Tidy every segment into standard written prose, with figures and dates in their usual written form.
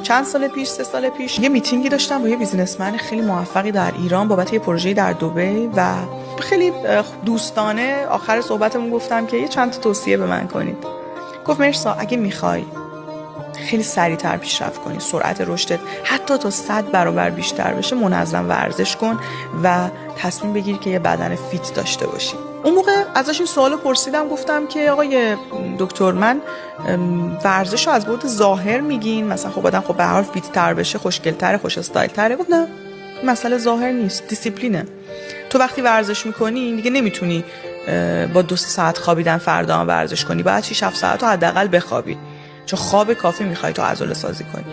چند سال پیش 3 سال پیش یه میتینگی داشتم با یه بیزینسمن خیلی موفقی در ایران بابت یه پروژه‌ای در دبی و خیلی دوستانه آخر صحبتمون گفتم که یه چند تا توصیه به من کنید. گفت مرسا اگه میخوای خیلی سریعتر پیشرفت کنی، سرعت رشدت حتی تا 100 برابر بیشتر بشه، منظم ورزش کن و تصمیم بگیر که یه بدن فیت داشته باشی. اون موقع ازش این سوالو پرسیدم، گفتم که آقای دکتر من ورزش رو از بعد ظاهر میگین، مثلا خب آدم به هر حال فیت تر بشه، خوشگل‌تر، خوش استایل تره. گفت نه، مسئله ظاهر نیست، دیسیپلینه. تو وقتی ورزش میکنی دیگه نمیتونی با 2 ساعت خوابیدن فردا هم ورزش کنی، باید 6-7 ساعت رو حداقل بخوابی، چون خواب کافی میخوای تو عضله سازی کنی.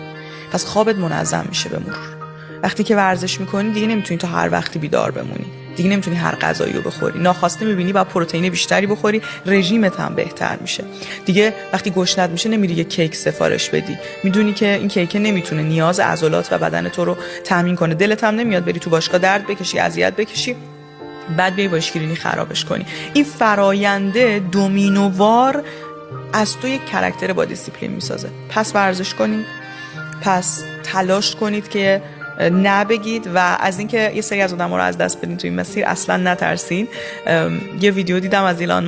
پس خوابت منظم میشه به مرور. وقتی که ورزش میکنی دیگه نمیتونی تا هر وقتی بیدار بمونی، دیگه نمیتونی هر غذایی رو بخوری، ناخواسته میبینی با پروتئین بیشتری بخوری، رژیمت هم بهتر میشه. دیگه وقتی گشنت میشه نمیری یه کیک سفارش بدی، میدونی که این کیک نمیتونه نیاز عضلات و بدن تو رو تامین کنه، دلت هم نمیاد بری تو باشگاه درد بکشی، اذیت بکشی، بعد بیای با اشکرینی خرابش کنی. این فراینده دومینووار از تو یک کاراکتر با دیسیپلین میسازه. پس ورزش کنید، پس تلاش کنید که نبگید و از اینکه یه سری از آدم‌ها رو از دست بدین تو این مسیر اصلا نترسین. یه ویدیو دیدم از ایلان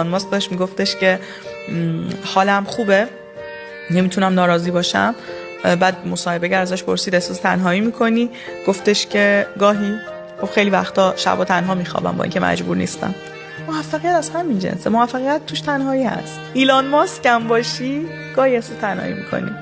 ماسک داشت میگفتش که حالم خوبه، نمیتونم ناراضی باشم. بعد مصاحبه‌گر ازش پرسید احساس تنهایی میکنی؟ گفتش که گاهی، خیلی وقتا شبا تنها میخوابم با اینکه مجبور نیستم. موفقیت از همین جنسه، موفقیت توش تنهایی هست. ایلان ماسک هم باشی گاهی احساس تنهایی میکنی.